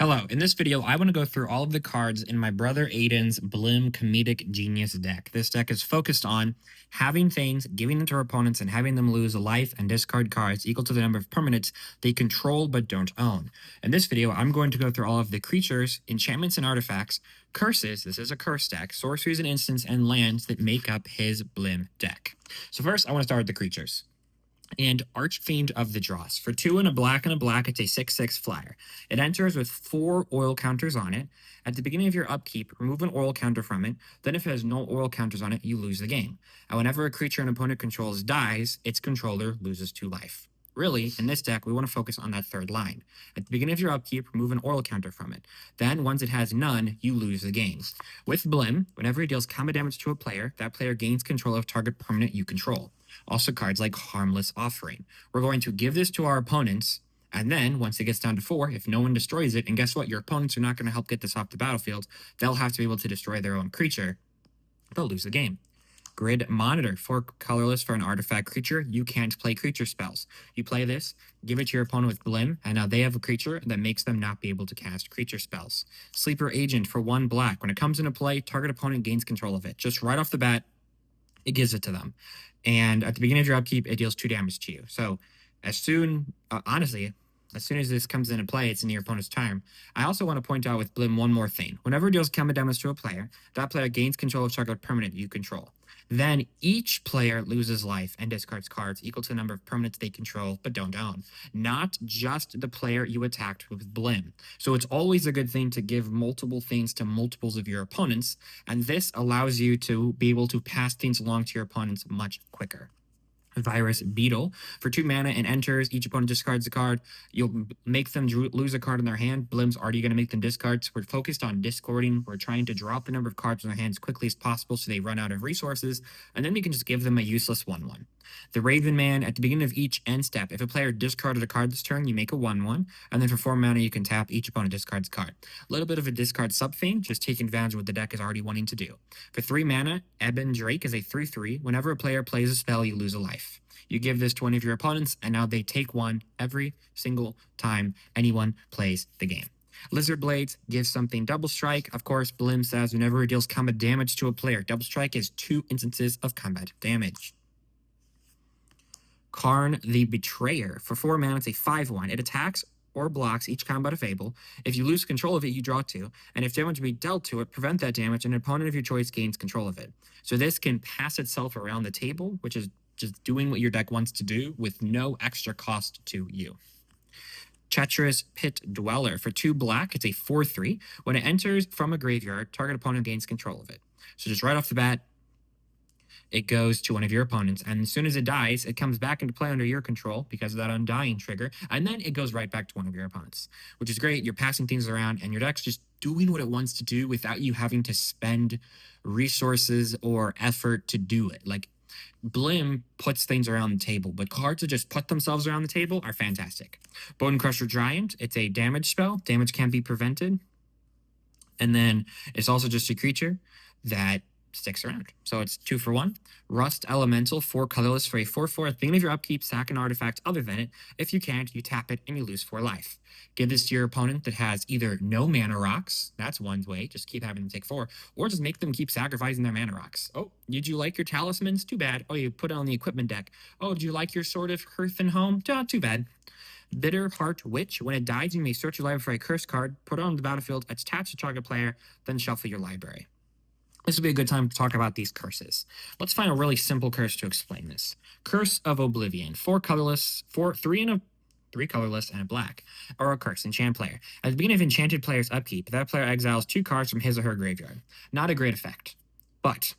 Hello, in this video, I want to go through all of the cards in my brother Aiden's Blim Comedic Genius deck. This deck is focused on having things, giving them to our opponents, and having them lose a life and discard cards equal to the number of permanents they control but don't own. In this video, I'm going to go through all of the creatures, enchantments and artifacts, curses, this is a curse deck, sorceries and instants, and lands that make up his Blim deck. So first, I want to start with the creatures. And Archfiend of the Dross. For 2 and a black, it's a 6/6 flyer. It enters with 4 oil counters on it. At the beginning of your upkeep, remove an oil counter from it. Then if it has no oil counters on it, you lose the game. And whenever a creature an opponent controls dies, its controller loses 2 life. Really, in this deck, we want to focus on that third line. At the beginning of your upkeep, remove an oil counter from it. Then, once it has none, you lose the game. With Blim, whenever it deals combat damage to a player, that player gains control of target permanent you control. Also cards like Harmless Offering. We're going to give this to our opponents, and then, once it gets down to 4, if no one destroys it, and guess what? Your opponents are not going to help get this off the battlefield. They'll have to be able to destroy their own creature. They'll lose the game. Grid Monitor. 4 colorless for an artifact creature. You can't play creature spells. You play this, give it to your opponent with Blim, and now they have a creature that makes them not be able to cast creature spells. Sleeper Agent. For 1 black. When it comes into play, target opponent gains control of it. Just right off the bat, it gives it to them. And at the beginning of your upkeep, it deals 2 damage to you. So as soon, honestly, as soon as this comes into play, it's in your opponent's turn. I also want to point out with Blim one more thing. Whenever it deals combat damage to a player, that player gains control of target permanent you control. Then each player loses life and discards cards equal to the number of permanents they control but don't own. Not just the player you attacked with Blim. So it's always a good thing to give multiple things to multiples of your opponents, and this allows you to be able to pass things along to your opponents much quicker. Virus Beetle. For 2 mana and enters, each opponent discards a card. You'll make them lose a card in their hand. Blim's already going to make them discard. So we're focused on discarding. We're trying to drop the number of cards in their hands as quickly as possible so they run out of resources, and then we can just give them a useless 1/1. The Raven Man. At the beginning of each end step, if a player discarded a card this turn, you make a 1/1, and then for 4 mana, you can tap. Each opponent discards a card. A little bit of a discard sub-thing, just taking advantage of what the deck is already wanting to do. For 3 mana, Ebon Drake is a 3/3. Whenever a player plays a spell, you lose a life. You give this to one of your opponents, and now they take 1 every single time anyone plays the game. Lizard Blades gives something double strike. Of course, Blim says whenever it deals combat damage to a player, double strike is 2 instances of combat damage. Karn the Betrayer. For 4 mana, it's a 5/1. It attacks or blocks each combat of Fable. If you lose control of it, you draw 2. And if damage be dealt to it, prevent that damage, and an opponent of your choice gains control of it. So this can pass itself around the table, which is just doing what your deck wants to do with no extra cost to you. Treacherous Pit Dweller. For 2 black, it's a 4/3. When it enters from a graveyard, target opponent gains control of it. So just right off the bat, it goes to one of your opponents, and as soon as it dies, it comes back into play under your control because of that Undying trigger, and then it goes right back to one of your opponents, which is great. You're passing things around, and your deck's just doing what it wants to do without you having to spend resources or effort to do it. Like, Blim puts things around the table, but cards that just put themselves around the table are fantastic. Bone Crusher Giant, it's a damage spell. Damage can be prevented. And then it's also just a creature that sticks around. So it's 2 for 1. Rust Elemental. 4 colorless for a 4/4. At the beginning of your upkeep, sack an artifact other than it. If you can't, you tap it and you lose 4 life. Give this to your opponent that has either no mana rocks, that's one way, just keep having them take 4, or just make them keep sacrificing their mana rocks. Oh, did you like your talismans? Too bad. Oh, you put it on the equipment deck. Oh, do you like your Sword of Hearth and Home? Too bad. Bitter Heart Witch. When it dies, you may search your library for a curse card, put it on the battlefield, attach to target player, then shuffle your library. This would be a good time to talk about these curses. Let's find a really simple curse to explain this. Curse of Oblivion. 4 colorless, 3 colorless, and a black. Or a curse, enchant player. At the beginning of enchanted player's upkeep, that player exiles 2 cards from his or her graveyard. Not a great effect. But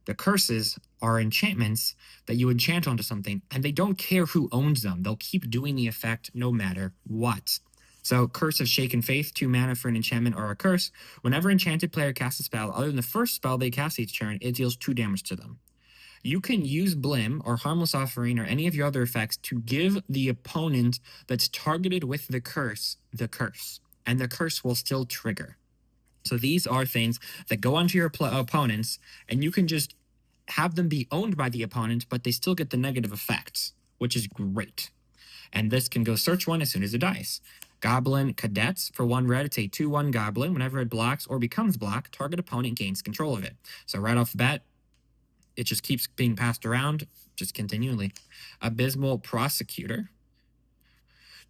the curses are enchantments that you enchant onto something, and they don't care who owns them. They'll keep doing the effect no matter what. So, Curse of Shaken Faith, 2 mana for an enchantment or a curse. Whenever enchanted player casts a spell other than the first spell they cast each turn, it deals 2 damage to them. You can use Blim or Harmless Offering or any of your other effects to give the opponent that's targeted with the curse, and the curse will still trigger. So these are things that go onto your opponents, and you can just have them be owned by the opponent, but they still get the negative effects, which is great. And this can go search 1 as soon as it dies. Goblin Cadets. For 1 red, it's a 2/1 goblin. Whenever it blocks or becomes blocked, target opponent gains control of it. So right off the bat, it just keeps being passed around just continually. Abysmal Prosecutor.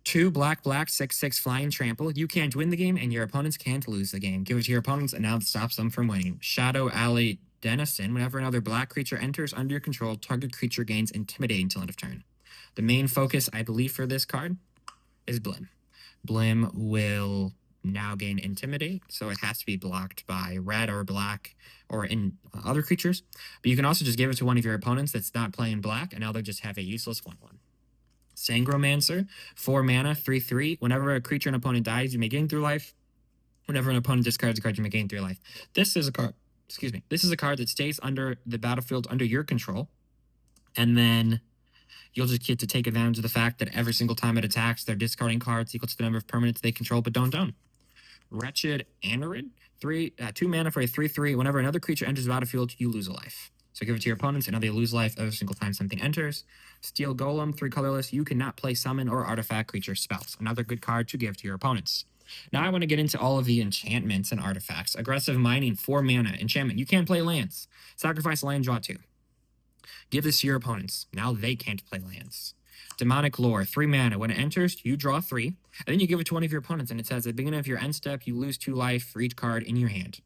2 black, 6/6 flying trample. You can't win the game, and your opponents can't lose the game. Give it to your opponents, and now it stops them from winning. Shadow Alley Denizen. Whenever another black creature enters under your control, target creature gains Intimidate until end of turn. The main focus, I believe, for this card is Blim. Blim will now gain Intimidate, so it has to be blocked by red or black or in other creatures. But you can also just give it to one of your opponents that's not playing black, and now they just have a useless 1/1. Sangromancer, 4 mana, 3/3. Whenever a creature and opponent dies, you may gain 3 life. Whenever an opponent discards a card, you may gain 3 life. This is a card, this is a card that stays under the battlefield under your control. And then you'll just get to take advantage of the fact that every single time it attacks, they're discarding cards equal to the number of permanents they control but don't own. Wretched Anorid, 2 mana for a 3/3. Whenever another creature enters the battlefield, you lose a life. So give it to your opponents, and now they lose life every single time something enters. Steel Golem, 3 colorless. You cannot play summon or artifact creature spells. Another good card to give to your opponents. Now I want to get into all of the enchantments and artifacts. Aggressive Mining, 4 mana. Enchantment, you can't play lands. Sacrifice a land, draw 2. Give this to your opponents. Now they can't play lands. Demonic Lore, 3 mana. When it enters, you draw 3, and then you give it to one of your opponents, and it says at the beginning of your end step, you lose 2 life for each card in your hand.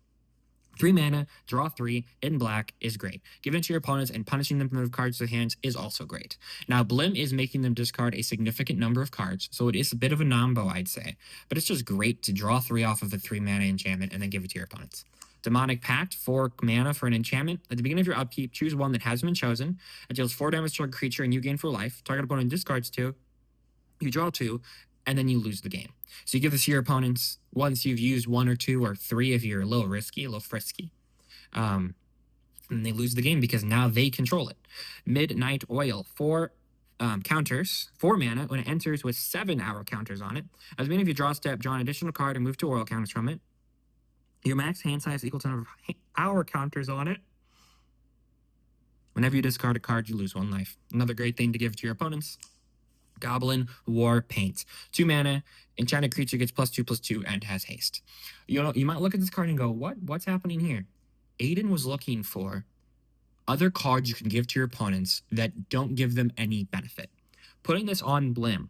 3 mana, draw 3, in black is great. Giving it to your opponents and punishing them from the cards to their hands is also great. Now, Blim is making them discard a significant number of cards, so it is a bit of a nombo, I'd say. But it's just great to draw 3 off of a 3 mana enchantment and then give it to your opponents. Demonic Pact, 4 mana for an enchantment. At the beginning of your upkeep, choose one that hasn't been chosen. It deals 4 damage to a creature and you gain 4 life. Target opponent discards 2. You draw 2, and then you lose the game. So you give this to your opponents once you've used 1 or 2 or 3 if you're a little risky, a little frisky. And they lose the game because now they control it. Midnight Oil, 4 counters, 4 mana. When it enters with 7 hour counters on it, at the beginning of your draw step, draw an additional card and move 2 oil counters from it. Your max hand size equal to the number of hour counters on it. Whenever you discard a card, you lose 1 life. Another great thing to give to your opponents. Goblin War Paint, 2 mana. Enchanted creature gets +2/+2 and has haste. You know, you might look at this card and go, what's happening here? Aiden was looking for other cards you can give to your opponents that don't give them any benefit. Putting this on Blim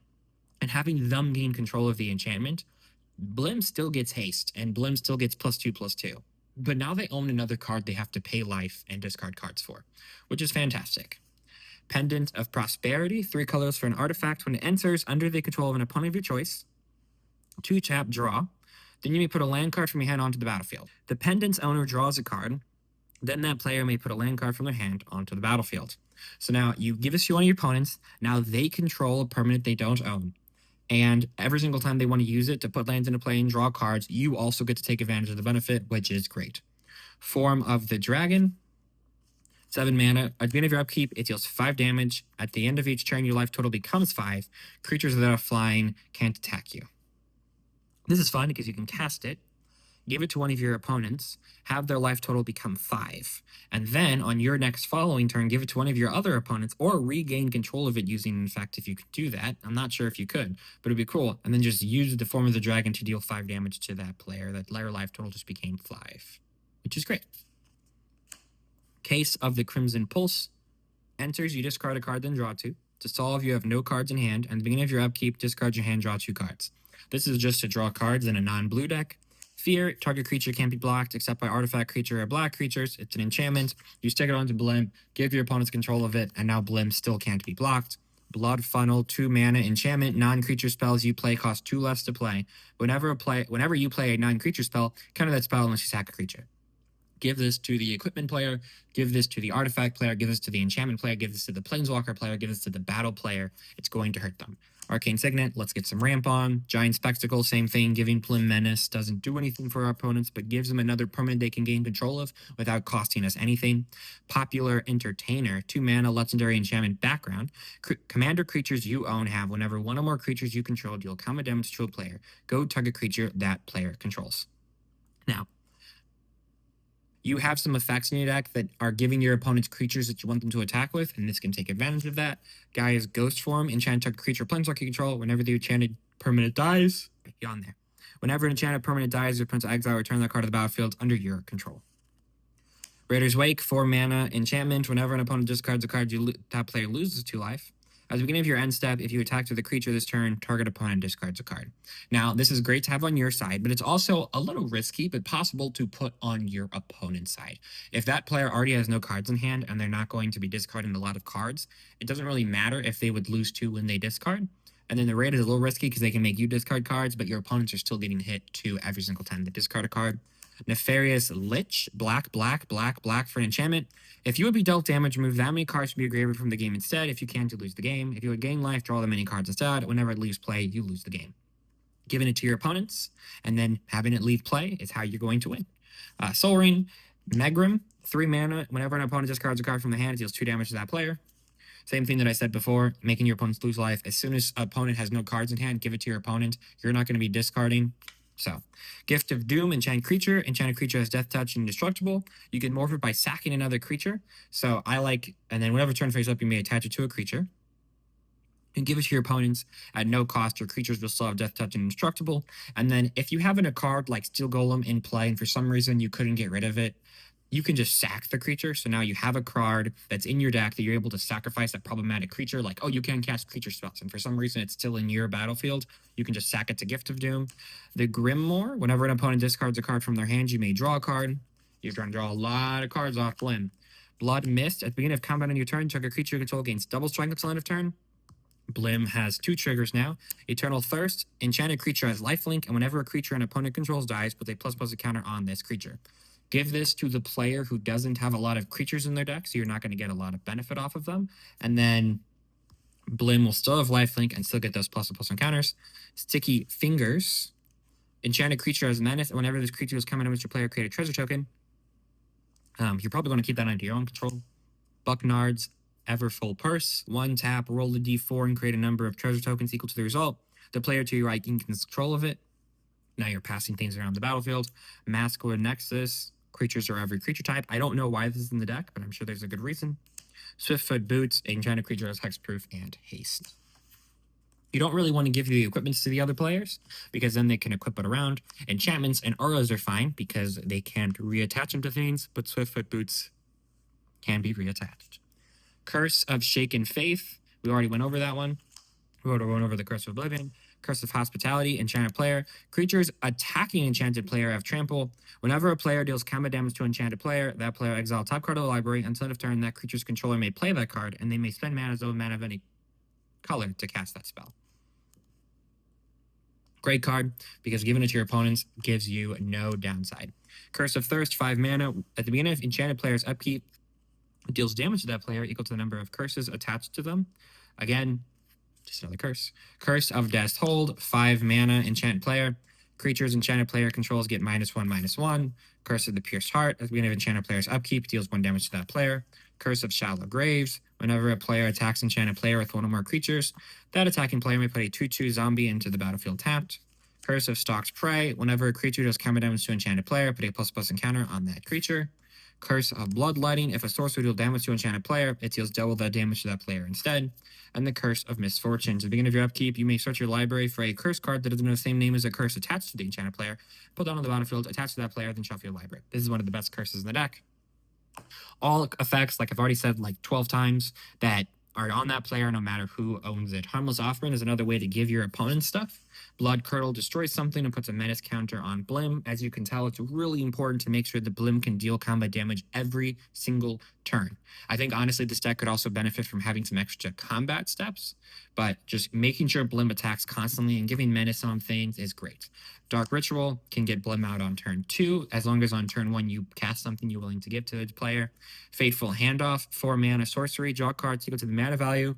and having them gain control of the enchantment, Blim still gets haste and Blim still gets +2/+2. But now they own another card they have to pay life and discard cards for, which is fantastic. Pendant of Prosperity, 3 colors for an artifact. When it enters under the control of an opponent of your choice, 2 tap, draw. Then you may put a land card from your hand onto the battlefield. The pendant's owner draws a card. Then that player may put a land card from their hand onto the battlefield. So now you give this to one of your opponents. Now they control a permanent they don't own. And every single time they want to use it to put lands into play and draw cards, you also get to take advantage of the benefit, which is great. Form of the Dragon, 7 mana. At the beginning of your upkeep, it deals 5 damage. At the end of each turn, your life total becomes 5. Creatures that are flying can't attack you. This is fun because you can cast it, give it to one of your opponents, have their life total become 5, and then on your next following turn, give it to one of your other opponents or regain control of it using, in fact, if you could do that. I'm not sure if you could, but it'd be cool. And then just use the Form of the Dragon to deal 5 damage to that player. That their life total just became 5, which is great. Case of the Crimson Pulse. Enters, you discard a card, then draw 2. To solve, you have no cards in hand, and at the beginning of your upkeep, discard your hand, draw 2 cards. This is just to draw cards in a non-blue deck. Fear, target creature can't be blocked except by artifact creature or black creatures. It's an enchantment. You stick it onto Blim, give your opponents control of it, and now Blim still can't be blocked. Blood Funnel, 2 mana enchantment. Non-creature spells you play cost 2 less to play. Whenever you play a non-creature spell, counter that spell unless you sack a creature. Give this to the equipment player, give this to the artifact player, give this to the enchantment player, give this to the planeswalker player, give this to the battle player. It's going to hurt them. Arcane Signet, let's get some ramp on. Giant Spectacle, same thing. Giving Blim Menace doesn't do anything for our opponents, but gives them another permanent they can gain control of without costing us anything. Popular Entertainer, 2 mana, legendary enchantment background. Commander creatures you own have whenever one or more creatures you control deal combat damage to a player. Go target creature that player controls. Now, you have some effects in your deck that are giving your opponents creatures that you want them to attack with, and this can take advantage of that. Gaia's Ghost Form, enchant target creature planeswalker you control. Whenever the enchanted Permanent dies. Beyond there. Whenever an enchanted permanent dies, your opponent's exile, return that card to the battlefield under your control. Raider's Wake, 4 mana, enchantment. Whenever an opponent discards a card, that player loses 2 life. At the beginning of your end step, if you attack with a creature this turn, target opponent discards a card. Now, this is great to have on your side, but it's also a little risky, but possible to put on your opponent's side. If that player already has no cards in hand and they're not going to be discarding a lot of cards, it doesn't really matter if they would lose 2 when they discard. And then the raid is a little risky because they can make you discard cards, but your opponents are still getting hit 2 every single time they discard a card. Nefarious Lich, black for an enchantment. If you would be dealt damage, remove that many cards from your graveyard from the game instead. If you can't, you lose the game. If you would gain life, draw that many cards instead. Whenever it leaves play, you lose the game. Giving it to your opponents and then having it leave play is how you're going to win. Soul Ring, Megrim, 3 mana. Whenever an opponent discards a card from the hand, it deals 2 damage to that player. Same thing that I said before, making your opponents lose life. As soon as an opponent has no cards in hand, give it to your opponent. You're not going to be discarding. So, Gift of Doom, enchanted creature. Enchanted creature has death touch and indestructible. You can morph it by sacking another creature. So I like, and then whenever turn phase up, you may attach it to a creature. And give it to your opponents at no cost. Your creatures will still have death touch and indestructible. And then if you have a card like Steel Golem in play and for some reason you couldn't get rid of it, you can just sack the creature. So now you have a card that's in your deck that you're able to sacrifice that problematic creature. Like, oh, you can cast creature spells, and for some reason it's still in your battlefield. You can just sack it to Gift of Doom. The Grimoire, whenever an opponent discards a card from their hand, you may draw a card. You're trying to draw a lot of cards off Blim. Blood Mist, at the beginning of combat on your turn, check a creature you control gains double strike until end of turn. Blim has 2 triggers now. Eternal Thirst, enchanted creature has lifelink, and whenever a creature an opponent controls dies, put a ++ counter on this creature. Give this to the player who doesn't have a lot of creatures in their deck, so you're not going to get a lot of benefit off of them. And then Blim will still have lifelink and still get those ++ encounters. Sticky Fingers. Enchanted creature has menace. Whenever this creature is coming to your player, create a treasure token. You're probably going to keep that under your own control. Bucknard's Everfull Purse. 1 tap, roll a d4 and create a number of treasure tokens equal to the result. The player to your right gains control of it. Now you're passing things around the battlefield. Masculine Nexus. Creatures are every creature type. I don't know why this is in the deck, but I'm sure there's a good reason. Swiftfoot Boots. Enchanted creature has hexproof and haste. You don't really want to give the equipments to the other players because then they can equip it around. Enchantments and auras are fine because they can't reattach them to things, but Swiftfoot Boots can be reattached. Curse of Shaken Faith. We already went over that one. We already went over the Curse of Oblivion. Curse of Hospitality, enchanted player. Creatures attacking enchanted player have trample. Whenever a player deals combat damage to an enchanted player, that player exile top card of the library. Until end of turn, that creature's controller may play that card, and they may spend mana as though mana of any color to cast that spell. Great card, because giving it to your opponents gives you no downside. Curse of Thirst, 5 mana. At the beginning of enchanted player's upkeep, it deals damage to that player equal to the number of curses attached to them. Again, just another curse. Curse of Death's Hold, 5 mana, enchant player. Creatures enchanted player controls get -1/-1. Curse of the Pierced Heart. At the beginning of enchanted player's upkeep, deals 1 damage to that player. Curse of Shallow Graves. Whenever a player attacks enchanted player with 1 or more creatures, that attacking player may put a 2/2 zombie into the battlefield tapped. Curse of Stalked Prey. Whenever a creature does combat damage to an enchanted player, put a ++ encounter on that creature. Curse of Bloodlighting. If a sorcerer deals damage to an enchanted player, it deals double that damage to that player instead. And the Curse of Misfortune. At the beginning of your upkeep, you may search your library for a curse card that doesn't have the same name as a curse attached to the enchanted player. Put that on the battlefield, attach to that player, then shuffle your library. This is one of the best curses in the deck. All effects, like I've already said like 12 times, that are on that player no matter who owns it. Harmless Offering is another way to give your opponent stuff. Blood Curdle destroys something and puts a menace counter on Blim. As you can tell, it's really important to make sure the Blim can deal combat damage every single turn. I think honestly this deck could also benefit from having some extra combat steps, but just making sure Blim attacks constantly and giving menace on things is great. Dark Ritual can get Blim out on turn 2, as long as on turn 1 you cast something you're willing to give to the player. Fateful Handoff, 4 mana sorcery, draw cards equal to the mana value.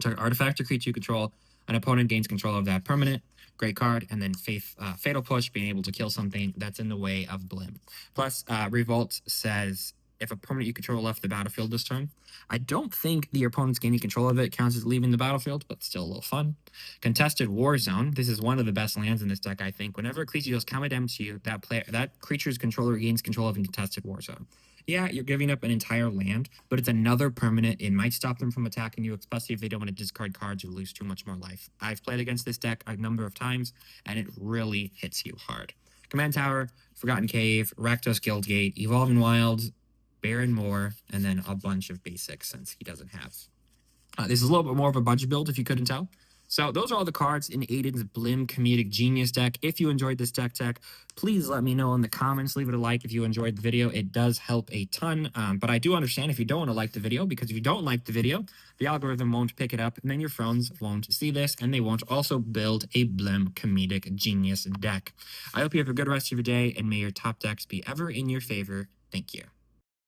Target artifact or creature you control. An opponent gains control of that permanent. Great card. And then Fatal Push, being able to kill something that's in the way of Blim. Plus, Revolt says, if a permanent you control left the battlefield this turn. I don't think the opponent's gaining control of it counts as leaving the battlefield, but still a little fun. Contested War Zone. This is one of the best lands in this deck, I think. Whenever a creature deals combat damage to you, that creature's controller gains control of a contested war zone. Yeah, you're giving up an entire land, but it's another permanent. It might stop them from attacking you, especially if they don't want to discard cards or lose too much more life. I've played against this deck a number of times, and it really hits you hard. Command Tower, Forgotten Cave, Rakdos Guildgate, Evolving Wilds, Baron Moor, and then a bunch of basics since he doesn't have. This is a little bit more of a budget build, if you couldn't tell. So those are all the cards in Aiden's Blim Comedic Genius deck. If you enjoyed this deck tech, please let me know in the comments. Leave it a like if you enjoyed the video. It does help a ton. But I do understand if you don't want to like the video, because if you don't like the video, the algorithm won't pick it up, and then your friends won't see this, and they won't also build a Blim Comedic Genius deck. I hope you have a good rest of your day, and may your top decks be ever in your favor. Thank you.